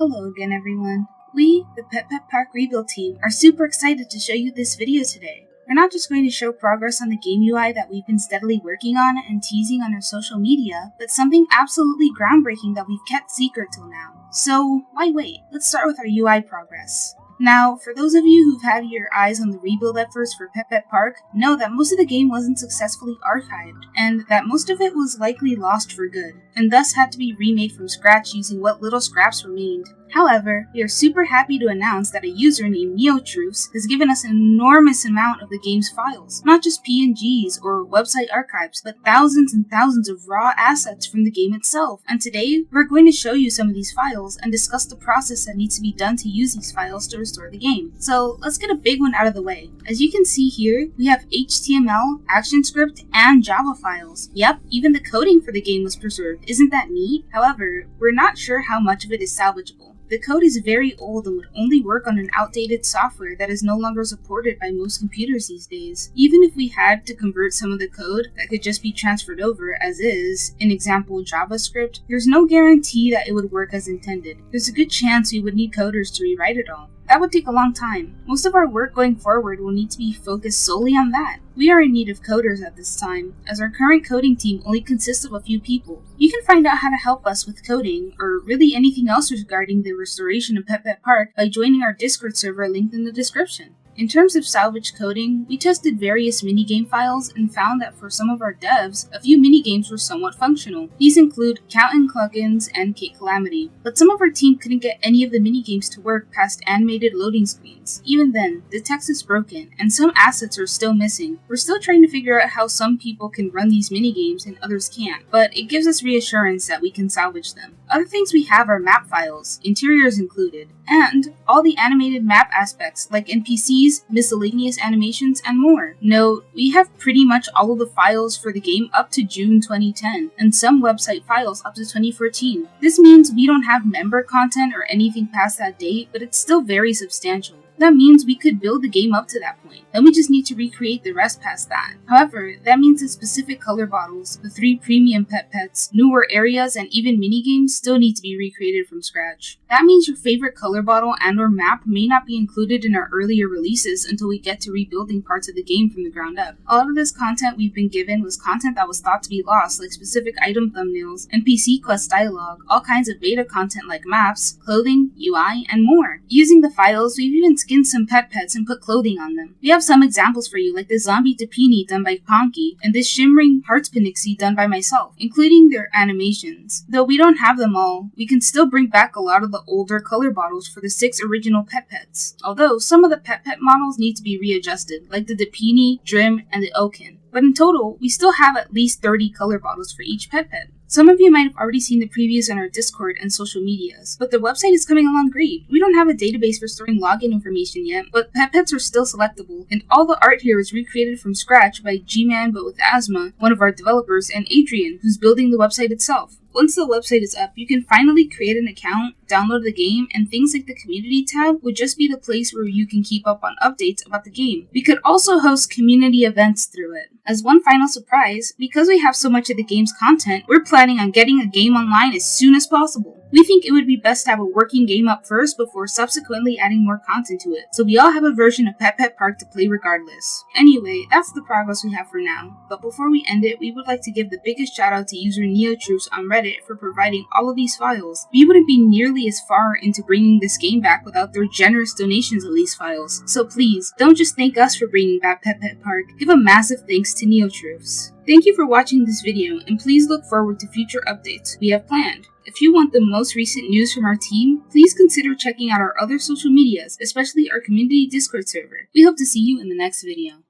Hello again everyone. We, the PetPetPark rebuild team, are super excited to show you this video today. We're not just going to show progress on the game UI that we've been steadily working on and teasing on our social media, but something absolutely groundbreaking that we've kept secret till now. So, why wait? Let's start with our UI progress. Now, for those of you who've had your eyes on the rebuild efforts for PetPetPark, know that most of the game wasn't successfully archived, and that most of it was likely lost for good, and thus had to be remade from scratch using what little scraps remained. However, we are super happy to announce that a user named Neopets has given us an enormous amount of the game's files, not just PNGs or website archives, but thousands and thousands of raw assets from the game itself. And today, we're going to show you some of these files and discuss the process that needs to be done to use these files to restore the game. So let's get a big one out of the way. As you can see here, we have HTML, ActionScript, and Java files. Yep, even the coding for the game was preserved. Isn't that neat? However, we're not sure how much of it is salvageable. The code is very old and would only work on an outdated software that is no longer supported by most computers these days. Even if we had to convert some of the code that could just be transferred over as is, in example JavaScript, there's no guarantee that it would work as intended. There's a good chance we would need coders to rewrite it all. That would take a long time. Most of our work going forward will need to be focused solely on that. We are in need of coders at this time, as our current coding team only consists of a few people. You can find out how to help us with coding, or really anything else regarding the restoration of PetPetPark by joining our Discord server linked in the description. In terms of salvage coding, we tested various minigame files and found that for some of our devs, a few minigames were somewhat functional. These include Count and Cluckens and Calamity. But some of our team couldn't get any of the minigames to work past animated loading screens. Even then, the text is broken, and some assets are still missing. We're still trying to figure out how some people can run these minigames and others can't, but it gives us reassurance that we can salvage them. Other things we have are map files, interiors included, and all the animated map aspects like NPCs, miscellaneous animations, and more. Note, we have pretty much all of the files for the game up to June 2010, and some website files up to 2014. This means we don't have member content or anything past that date, but it's still very substantial. That means we could build the game up to that point, then we just need to recreate the rest past that. However, that means that specific color bottles, the 3 premium pet pets, newer areas, and even minigames still need to be recreated from scratch. That means your favorite color bottle and or map may not be included in our earlier releases until we get to rebuilding parts of the game from the ground up. A lot of this content we've been given was content that was thought to be lost, like specific item thumbnails, NPC quest dialogue, all kinds of beta content like maps, clothing, UI, and more. Using the files, we've even skinned some pet pets and put clothing on them. We have some examples for you, like the zombie Dipni done by Ponki, and this Shimmering hearts Pinixy done by myself, including their animations. Though we don't have them all, we can still bring back a lot of the older color bottles for the 6 original pet pets. Although some of the pet pet models need to be readjusted, like the Dipni, Drim, and the Oaken. But in total, we still have at least 30 color bottles for each pet pet. Some of you might have already seen the previews on our Discord and social medias, but the website is coming along great. We don't have a database for storing login information yet, but pet pets are still selectable, and all the art here is recreated from scratch by G-Man but with asthma, one of our developers, and Adrian, who's building the website itself. Once the website is up, you can finally create an account, download the game, and things like the community tab would just be the place where you can keep up on updates about the game. We could also host community events through it. As one final surprise, because we have so much of the game's content, we're planning on getting a game online as soon as possible. We think it would be best to have a working game up first before subsequently adding more content to it, so we all have a version of PetPetPark to play regardless. Anyway, that's the progress we have for now, but before we end it, we would like to give the biggest shout out to user Neopets on Reddit for providing all of these files. We wouldn't be nearly as far into bringing this game back without their generous donations of these files, so please, don't just thank us for bringing back PetPetPark, give a massive thanks to Neopets. Thank you for watching this video, and please look forward to future updates we have planned. If you want the most recent news from our team, please consider checking out our other social medias, especially our community Discord server. We hope to see you in the next video.